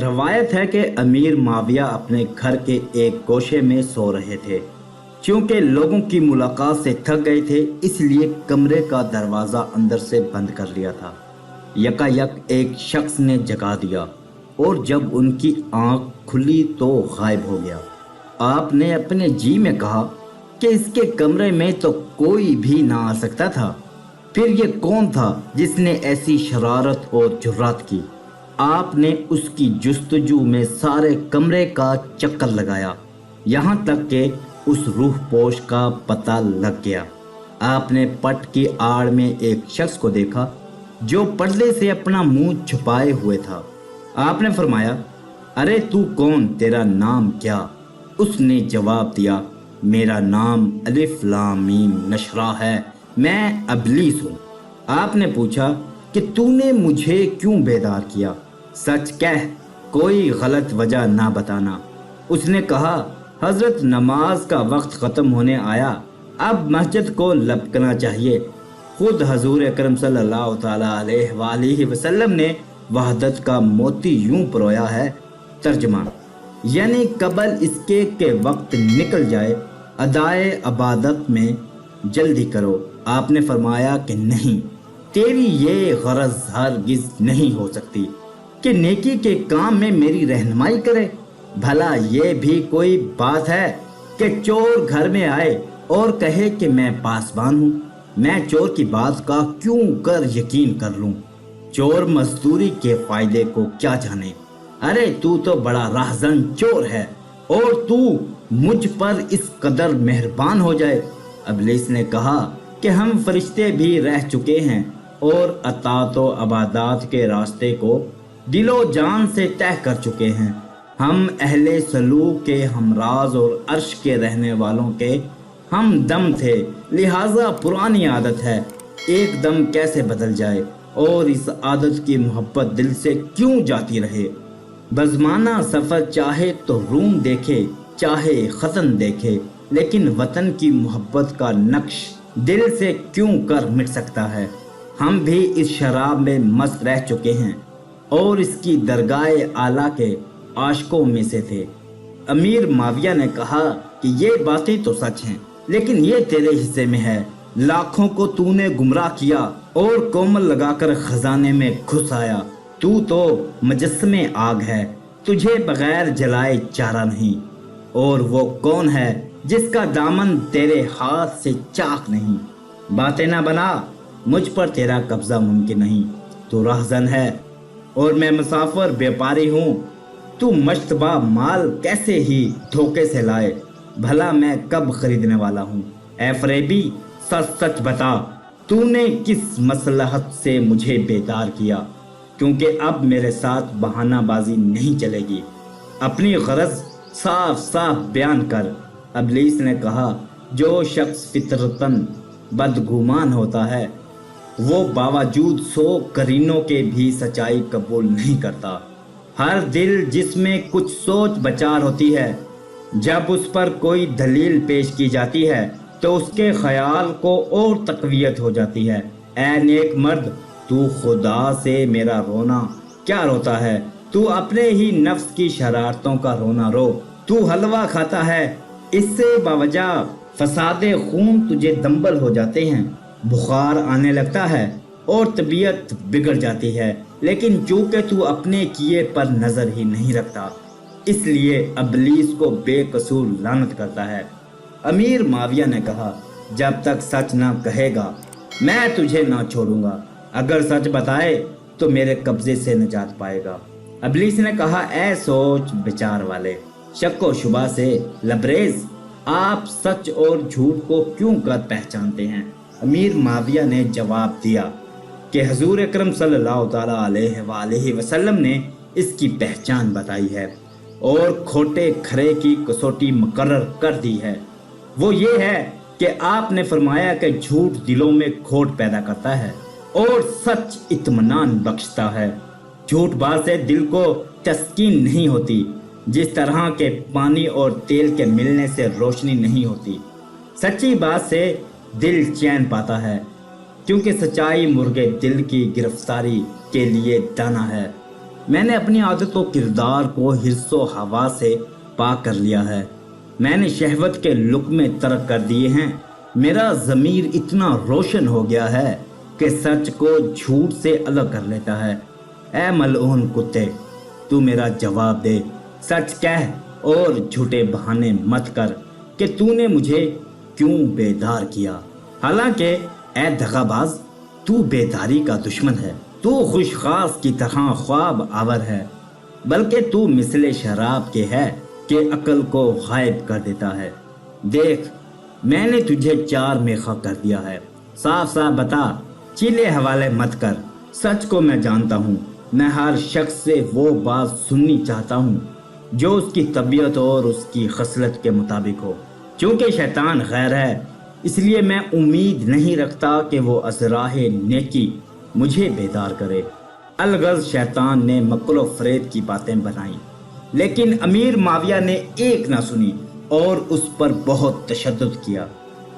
روایت ہے کہ امیر معاویہ اپنے گھر کے ایک گوشے میں سو رہے تھے۔ چونکہ لوگوں کی ملاقات سے تھک گئے تھے، اس لیے کمرے کا دروازہ اندر سے بند کر لیا تھا۔ یکا یک ایک شخص نے جگا دیا اور جب ان کی آنکھ کھلی تو غائب ہو گیا۔ آپ نے اپنے جی میں کہا کہ اس کے کمرے میں تو کوئی بھی نہ آ سکتا تھا، پھر یہ کون تھا جس نے ایسی شرارت اور جرات کی؟ آپ نے اس کی جستجو میں سارے کمرے کا چکر لگایا، یہاں تک کہ اس روح پوش کا پتہ لگ گیا۔ آپ نے پٹ کی آڑ میں ایک شخص کو دیکھا جو پردے سے اپنا منہ چھپائے ہوئے تھا۔ آپ نے فرمایا، ارے تو کون، تیرا نام کیا؟ اس نے جواب دیا، میرا نام الف لام میم نشرہ ہے، میں ابلیس ہوں۔ آپ نے پوچھا کہ تو نے مجھے کیوں بیدار کیا؟ سچ کہہ، کوئی غلط وجہ نہ بتانا۔ اس نے کہا، حضرت نماز کا وقت ختم ہونے آیا، اب مسجد کو لپکنا چاہیے۔ خود حضور اکرم صلی اللہ تعالیٰ علیہ وآلہ وسلم نے وحدت کا موتی یوں پرویا ہے، ترجمہ یعنی قبل اس کے کہ وقت نکل جائے ادائے عبادت میں جلدی کرو۔ آپ نے فرمایا کہ نہیں، تیری یہ غرض ہرگز نہیں ہو سکتی کہ نیکی کے کام میں میری رہنمائی کرے۔ بھلا یہ بھی کوئی بات ہے کہ چور گھر میں آئے اور کہے کہ میں پاسبان ہوں؟ میں چور کی بات کا کیوں کر یقین کر لوں؟ چور مزدوری کے فائدے کو کیا جانے؟ ارے تو بڑا راہزن چور ہے، اور تو مجھ پر اس قدر مہربان ہو جائے۔ ابلیس نے کہا کہ ہم فرشتے بھی رہ چکے ہیں اور اطاعت و عبادات کے راستے کو دل و جان سے طے کر چکے ہیں۔ ہم اہل سلوک کے ہمراز اور عرش کے رہنے والوں کے ہم دم تھے، لہٰذا پرانی عادت ہے، ایک دم کیسے بدل جائے، اور اس عادت کی محبت دل سے کیوں جاتی رہے؟ بزمانہ سفر چاہے تو روم دیکھے، چاہے ختن دیکھے، لیکن وطن کی محبت کا نقش دل سے کیوں کر مٹ سکتا ہے؟ ہم بھی اس شراب میں مست رہ چکے ہیں اور اس کی درگاہ اعلیٰ کے عاشقوں میں سے تھے۔ امیر معاویہ نے کہا کہ یہ باتیں تو سچ ہیں، لیکن یہ تیرے حصے میں ہے۔ لاکھوں کو تو نے گمراہ کیا اور کومل لگا کر خزانے میں گھس آیا۔ تو مجسم آگ ہے، تجھے بغیر جلائے چارہ نہیں۔ اور وہ کون ہے جس کا دامن تیرے ہاتھ سے چاک نہیں؟ باتیں نہ بنا، مجھ پر تیرا قبضہ ممکن نہیں۔ تو راہزن ہے اور میں مسافر بیپاری ہوں، تو مشتبہ مال کیسے ہی دھوکے سے لائے؟ بھلا میں کب خریدنے والا ہوں؟ اے فریبی، سچ سچ بتا، تو نے کس مصلحت سے مجھے بیدار کیا؟ کیونکہ اب میرے ساتھ بہانہ بازی نہیں چلے گی، اپنی غرض صاف صاف بیان کر۔ ابلیس نے کہا، جو شخص فطرتاً بدگمان ہوتا ہے وہ باوجود 100 قرینوں کے بھی سچائی قبول نہیں کرتا۔ ہر دل جس میں کچھ سوچ بچار ہوتی ہے، جب اس پر کوئی دلیل پیش کی جاتی ہے تو اس کے خیال کو اور تقویت ہو جاتی ہے۔ اے نیک مرد، تو خدا سے میرا رونا کیا روتا ہے؟ تو اپنے ہی نفس کی شرارتوں کا رونا رو۔ تو حلوہ کھاتا ہے، اس سے باوجہ فساد خون تجھے دنبل ہو جاتے ہیں، بخار آنے لگتا ہے اور طبیعت بگڑ جاتی ہے، لیکن چونکہ تو اپنے کیے پر نظر ہی نہیں رکھتا، اس لیے ابلیس کو بے قصور لعنت کرتا ہے۔ امیر معاویہ نے کہا، جب تک سچ نہ کہے گا میں تجھے نہ چھوڑوں گا، اگر سچ بتائے تو میرے قبضے سے نجات پائے گا۔ ابلیس نے کہا، اے سوچ بچار والے، شک و شبہ سے لبریز، آپ سچ اور جھوٹ کو کیوں کر پہچانتے ہیں؟ امیر معاویہ نے جواب دیا کہ حضور اکرم صلی اللہ تعالیٰ علیہ وآلہ وسلم نے اس کی پہچان بتائی ہے اور کھوٹے کھرے کی کسوٹی مقرر کر دی ہے۔ وہ یہ ہے کہ آپ نے فرمایا کہ جھوٹ دلوں میں کھوٹ پیدا کرتا ہے اور سچ اطمینان بخشتا ہے۔ جھوٹ باز سے دل کو تسکین نہیں ہوتی، جس طرح کے پانی اور تیل کے ملنے سے روشنی نہیں ہوتی۔ سچی بات سے دل چین پاتا ہے، کیونکہ سچائی مرغے دل کی گرفتاری کے لیے دانا ہے۔ میں نے اپنی عادت و کردار کو حرص و ہوا سے پاک کر لیا ہے۔ میں نے شہوت کے لقمے ترک کر دیے ہیں۔ میرا ضمیر اتنا روشن ہو گیا ہے کہ سچ کو جھوٹ سے الگ کر لیتا ہے۔ اے ملعون کتے، تو میرا جواب دے، سچ کہہ اور جھوٹے بہانے مت کر کہ تو نے مجھے کیوں بیدار کیا۔ حالانکہ اے دغا باز، تو بیداری کا دشمن ہے۔ تو خوشخواص کی طرح خواب آور ہے، بلکہ تو مثل شراب کے ہے کہ عقل کو غائب کر دیتا ہے۔ دیکھ، میں نے تجھے 4 میخہ کر دیا ہے۔ صاف صاف بتا، چیلے حوالے مت کر۔ سچ کو میں جانتا ہوں۔ میں ہر شخص سے وہ بات سننی چاہتا ہوں جو اس کی طبیعت اور اس کی خصلت کے مطابق ہو۔ چونکہ شیطان غیر ہے، اس لیے میں امید نہیں رکھتا کہ وہ از راہ نیکی مجھے بیدار کرے۔ الغرض شیطان نے مکر و فریب کی باتیں بنائیں، لیکن امیر معاویہ نے ایک نہ سنی اور اس پر بہت تشدد کیا۔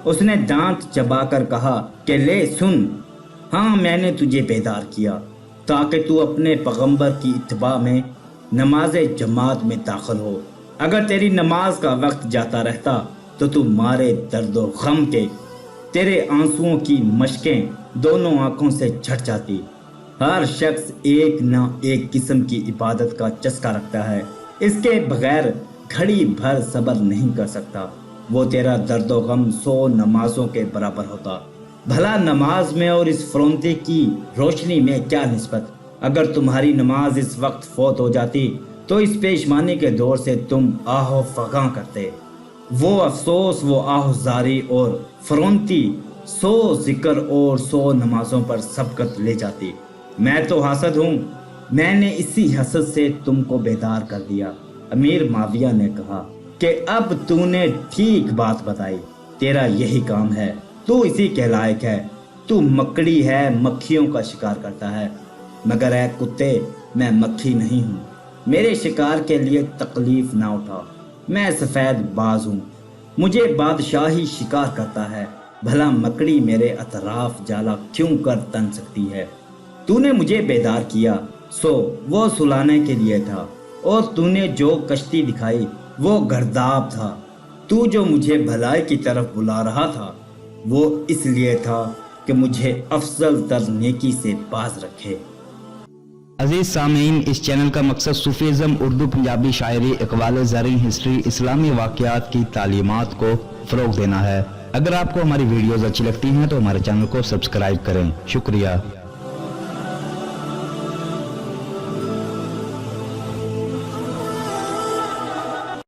اس نے دانت چبا کر کہا کہ لے سن، ہاں میں نے تجھے بیدار کیا تاکہ تو اپنے پیغمبر کی اتباع میں نماز جماعت میں داخل ہو۔ اگر تیری نماز کا وقت جاتا رہتا تو مارے درد و غم کے تیرے آنسوؤں کی مشکیں دونوں آنکھوں سے جھٹ جاتی۔ ہر شخص ایک نہ ایک قسم کی عبادت کا چسکا رکھتا ہے، اس کے بغیر گھڑی بھر صبر نہیں کر سکتا۔ وہ تیرا درد و غم 100 نمازوں کے برابر ہوتا۔ بھلا نماز میں اور اس فرونتے کی روشنی میں کیا نسبت؟ اگر تمہاری نماز اس وقت فوت ہو جاتی تو اس پیشمانی کے دور سے تم آہ و فغاں کرتے۔ وہ افسوس، وہ آہ زاری اور فرونتی 100 ذکر اور 100 نمازوں پر سبقت لے جاتی۔ میں تو حاسد ہوں، میں نے اسی حسد سے تم کو بیدار کر دیا۔ امیر معاویہ نے کہا کہ اب تو نے ٹھیک بات بتائی، تیرا یہی کام ہے، تو اسی کے لائق ہے۔ تو مکڑی ہے، مکھیوں کا شکار کرتا ہے، مگر اے کتے، میں مکھی نہیں ہوں۔ میرے شکار کے لیے تکلیف نہ اٹھا، میں سفید باز ہوں، مجھے بادشاہی شکار کرتا ہے۔ بھلا مکڑی میرے اطراف جالا کیوں کر تن سکتی ہے؟ تو نے مجھے بیدار کیا سو وہ سلانے کے لیے تھا، اور تو نے جو کشتی دکھائی وہ گرداب تھا۔ تو جو مجھے بھلائی کی طرف بلا رہا تھا وہ اس لیے تھا کہ مجھے افضل تر نیکی سے باز رکھے۔ عزیز سامعین، اس چینل کا مقصد صوفیزم، اردو پنجابی شاعری، اقوال زرعی، ہسٹری، اسلامی واقعات کی تعلیمات کو فروغ دینا ہے۔ اگر آپ کو ہماری ویڈیوز اچھی لگتی ہیں تو ہمارے چینل کو سبسکرائب کریں۔ شکریہ۔